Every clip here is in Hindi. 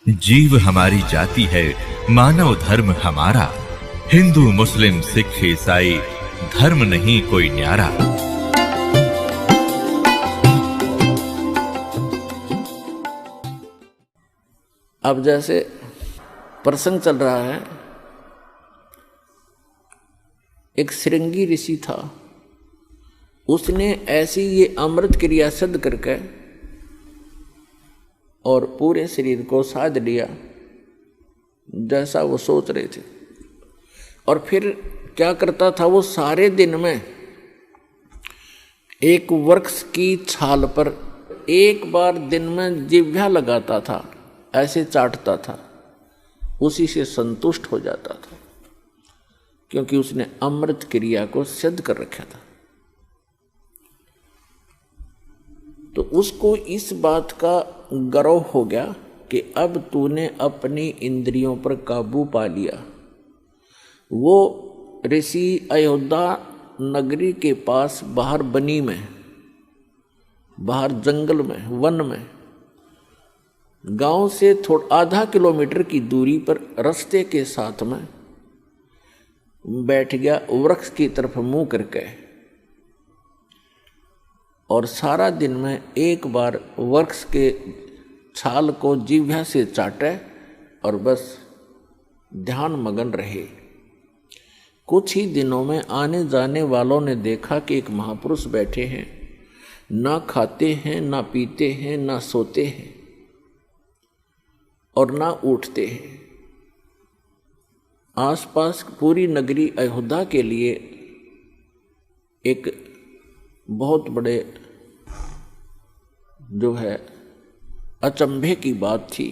जीव हमारी जाति है, मानव धर्म हमारा। हिंदू मुस्लिम सिख ईसाई धर्म नहीं कोई न्यारा। अब जैसे प्रसंग चल रहा है, एक श्रृंगी ऋषि था, उसने ऐसी ये अमृत क्रिया सिद्ध करके और पूरे शरीर को साध लिया जैसा वो सोच रहे थे। और फिर क्या करता था, वो सारे दिन में एक वृक्ष की छाल पर एक बार दिन में जिह्वा लगाता था, ऐसे चाटता था, उसी से संतुष्ट हो जाता था, क्योंकि उसने अमृत क्रिया को सिद्ध कर रखा था। तो उसको इस बात का गर्व हो गया कि अब तूने अपनी इंद्रियों पर काबू पा लिया। वो ऋषि अयोध्या नगरी के पास बाहर बनी में, बाहर जंगल में, वन में, गांव से थोड़ा आधा किलोमीटर की दूरी पर रास्ते के साथ में बैठ गया, वृक्ष की तरफ मुंह करके, और सारा दिन में एक बार वृक्ष के छाल को जिह्वा से चाटे और बस ध्यान मगन रहे। कुछ ही दिनों में आने जाने वालों ने देखा कि एक महापुरुष बैठे हैं, ना खाते हैं, ना पीते हैं, ना सोते हैं और ना उठते हैं। आसपास पूरी नगरी अयोध्या के लिए एक बहुत बड़े जो है अचंभे की बात थी।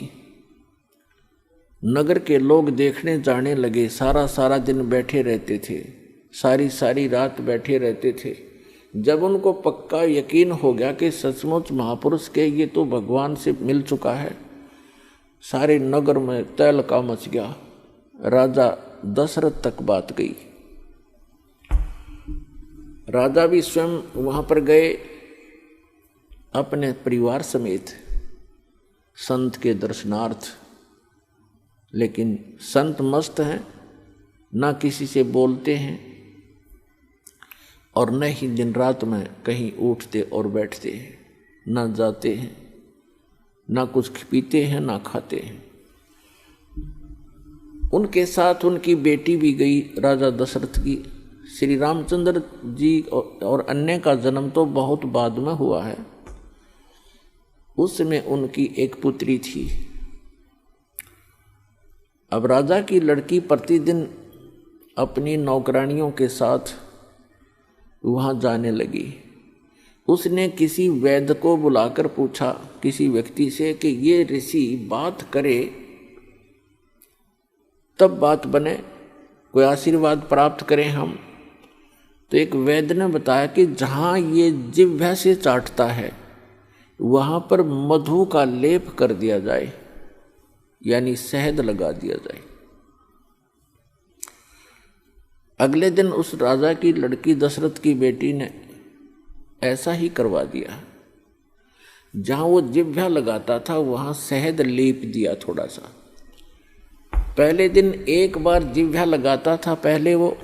नगर के लोग देखने जाने लगे, सारा दिन बैठे रहते थे, सारी रात बैठे रहते थे। जब उनको पक्का यकीन हो गया कि सचमुच महापुरुष के ये तो भगवान से मिल चुका है, सारे नगर में तहलका मच गया। राजा दशरथ तक बात गई। राजा भी स्वयं वहां पर गए अपने परिवार समेत संत के दर्शनार्थ, लेकिन संत मस्त हैं, ना किसी से बोलते हैं और न ही दिन रात में कहीं उठते और बैठते हैं, ना जाते हैं, ना कुछ पीते हैं, ना खाते हैं। उनके साथ उनकी बेटी भी गई, राजा दशरथ की। श्री रामचंद्र जी और अन्य का जन्म तो बहुत बाद में हुआ है, उसमें उनकी एक पुत्री थी। अब राजा की लड़की प्रतिदिन अपनी नौकरानियों के साथ वहाँ जाने लगी। उसने किसी वैद्य को बुलाकर पूछा, किसी व्यक्ति से, कि ये ऋषि बात करे तब बात बने, कोई आशीर्वाद प्राप्त करें हम। तो एक वैद्य ने बताया कि जहाँ ये जिह्वा से चाटता है वहाँ पर मधु का लेप कर दिया जाए, यानी शहद लगा दिया जाए। अगले दिन उस राजा की लड़की दशरथ की बेटी ने ऐसा ही करवा दिया। जहाँ वो जिह्वा लगाता था वहाँ शहद लेप दिया थोड़ा सा। पहले दिन एक बार जिह्वा लगाता था, पहले वो,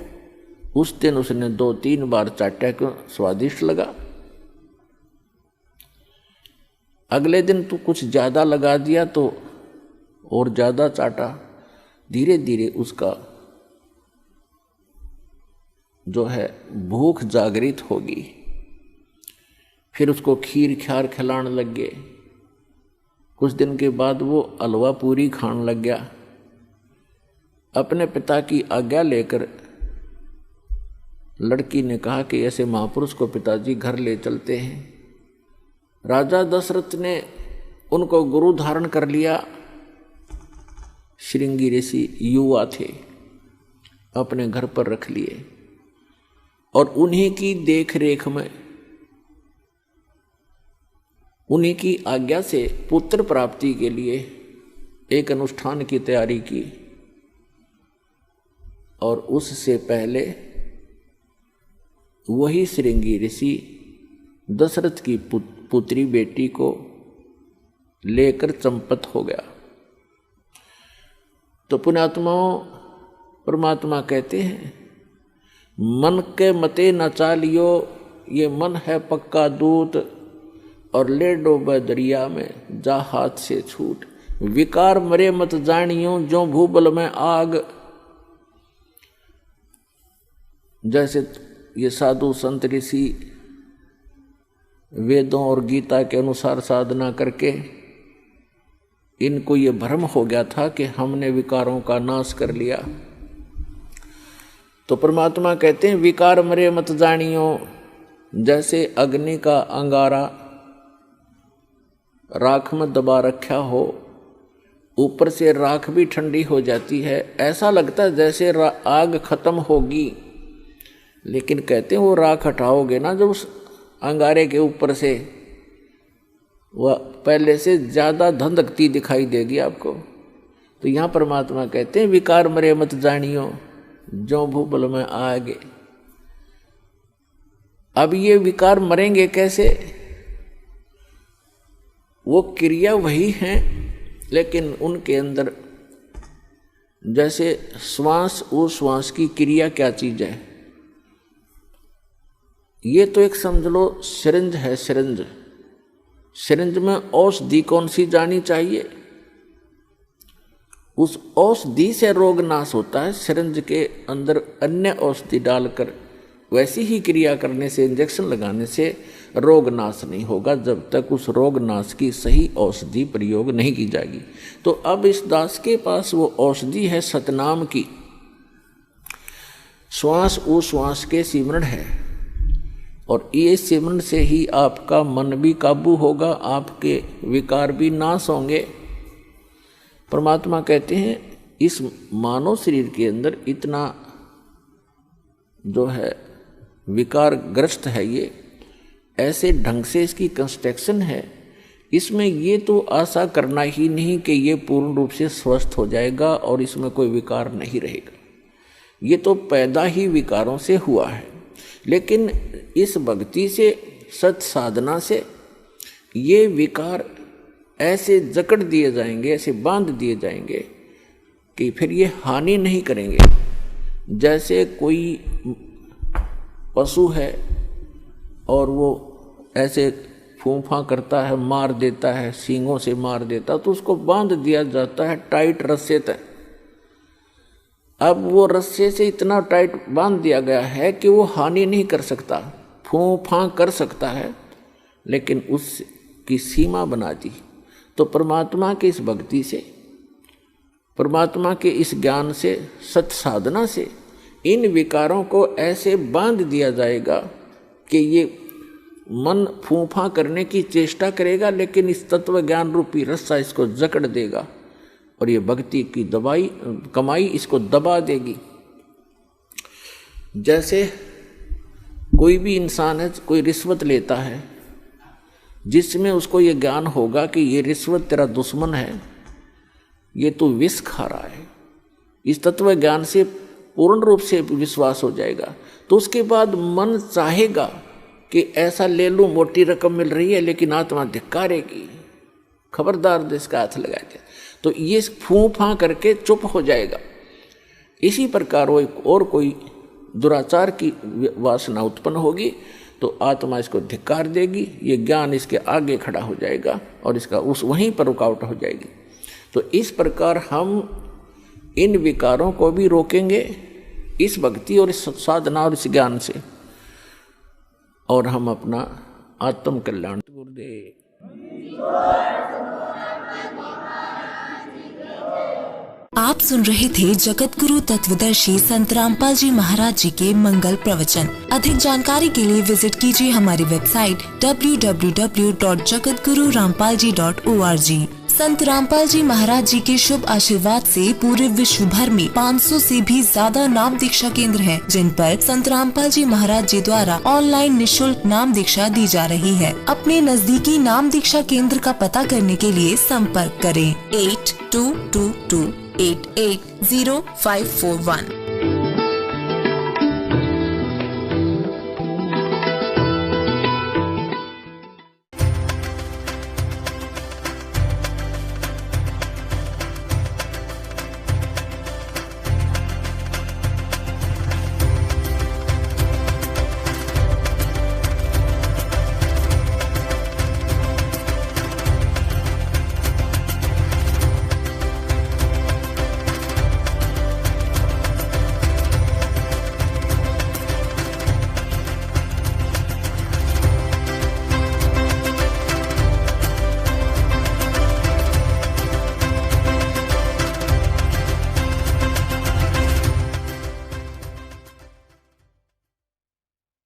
उस दिन उसने 2-3 बार चाटा, क्यों स्वादिष्ट लगा। अगले दिन तो कुछ ज़्यादा लगा दिया तो और ज़्यादा चाटा। धीरे धीरे उसका जो है भूख जागृत होगी। फिर उसको खीर ख्यार खिलाने लग गए। कुछ दिन के बाद वो हलवा पूरी खाने लग गया। अपने पिता की आज्ञा लेकर लड़की ने कहा कि ऐसे महापुरुष को पिताजी घर ले चलते हैं। राजा दशरथ ने उनको गुरु धारण कर लिया। श्रृंगी ऋषि युवा थे, अपने घर पर रख लिए और उन्हीं की देख रेख में, उन्हीं की आज्ञा से पुत्र प्राप्ति के लिए एक अनुष्ठान की तैयारी की। और उससे पहले वही श्रृंगी ऋषि दशरथ की पुत्री बेटी को लेकर चंपत हो गया। तो पुण्यात्माओं, परमात्मा कहते हैं मन के मते न चालियो, ये मन है पक्का दूत, और ले डोबे दरिया में जा हाथ से छूट। विकार मरे मत जानियो, जो भूबल में आग। जैसे ये साधु संत ऋषि वेदों और गीता के अनुसार साधना करके इनको ये भ्रम हो गया था कि हमने विकारों का नाश कर लिया, तो परमात्मा कहते हैं विकार मरे मत जानियो। जैसे अग्नि का अंगारा राख में दबा रखा हो, ऊपर से राख भी ठंडी हो जाती है, ऐसा लगता है जैसे आग खत्म होगी, लेकिन कहते हैं वो राख हटाओगे ना जब उस अंगारे के ऊपर से, वह पहले से ज़्यादा धधकती दिखाई देगी आपको। तो यहाँ परमात्मा कहते हैं विकार मरे मत जानियो, जो भूबल में आगे। अब ये विकार मरेंगे कैसे? वो क्रिया वही हैं, लेकिन उनके अंदर जैसे श्वास, वो श्वास की क्रिया क्या चीज है? ये तो एक समझ लो सिरिंज है, सिरिंज। सिरिंज में औषधि कौन सी जानी चाहिए? उस औषधि से रोग नाश होता है। सिरिंज के अंदर अन्य औषधि डालकर वैसी ही क्रिया करने से, इंजेक्शन लगाने से रोग नाश नहीं होगा जब तक उस रोग नाश की सही औषधि प्रयोग नहीं की जाएगी। तो अब इस दास के पास वो औषधि है सतनाम की। श्वास उश्वास के सिमरण है, और ये सिमरण से ही आपका मन भी काबू होगा, आपके विकार भी नाश होंगे। परमात्मा कहते हैं इस मानव शरीर के अंदर इतना जो है विकार ग्रस्त है, ये ऐसे ढंग से इसकी कंस्ट्रक्शन है, इसमें ये तो आशा करना ही नहीं कि ये पूर्ण रूप से स्वस्थ हो जाएगा और इसमें कोई विकार नहीं रहेगा। ये तो पैदा ही विकारों से हुआ है। लेकिन इस भक्ति से, सत साधना से ये विकार ऐसे जकड़ दिए जाएंगे, ऐसे बांध दिए जाएंगे कि फिर ये हानि नहीं करेंगे। जैसे कोई पशु है और वो ऐसे फूंफा करता है, मार देता है, सींगों से मार देता है, तो उसको बांध दिया जाता है टाइट रस्से तक। अब वो रस्से से इतना टाइट बांध दिया गया है कि वो हानि नहीं कर सकता, फूंफा कर सकता है, लेकिन उसकी सीमा बना दी। तो परमात्मा की इस भक्ति से, परमात्मा के इस ज्ञान से, सत साधना से इन विकारों को ऐसे बांध दिया जाएगा कि ये मन फूंफा करने की चेष्टा करेगा, लेकिन इस तत्व ज्ञान रूपी रस्सा इसको जकड़ देगा और ये भक्ति की कमाई इसको दबा देगी। जैसे कोई भी इंसान है, कोई रिश्वत लेता है, जिसमें उसको ये ज्ञान होगा कि ये रिश्वत तेरा दुश्मन है, ये तो विष खा रहा है, इस तत्व ज्ञान से पूर्ण रूप से विश्वास हो जाएगा, तो उसके बाद मन चाहेगा कि ऐसा ले लूं, मोटी रकम मिल रही है, लेकिन आत्मा धिक्कारेगी, खबरदार इसका हाथ लगा दिया, तो ये फूंफा करके चुप हो जाएगा। इसी प्रकार वो और कोई दुराचार की वासना उत्पन्न होगी तो आत्मा इसको धिक्कार देगी, ये ज्ञान इसके आगे खड़ा हो जाएगा और इसका उस वहीं पर रुकावट हो जाएगी। तो इस प्रकार हम इन विकारों को भी रोकेंगे इस भक्ति और इस साधना और इस ज्ञान से, और हम अपना आत्म कल्याण। गुरुदेव आप सुन रहे थे जगत गुरु तत्वदर्शी संत रामपाल जी महाराज जी के मंगल प्रवचन। अधिक जानकारी के लिए विजिट कीजिए हमारी वेबसाइट www.jagatgururampalji.org। संत रामपाल जी महाराज जी के शुभ आशीर्वाद से पूरे विश्व भर में 500 से भी ज्यादा नाम दीक्षा केंद्र हैं, जिन पर संत रामपाल जी महाराज जी द्वारा ऑनलाइन निशुल्क नाम दीक्षा दी जा रही है। अपने नजदीकी नाम दीक्षा केंद्र का पता करने के लिए संपर्क करें 8222880541।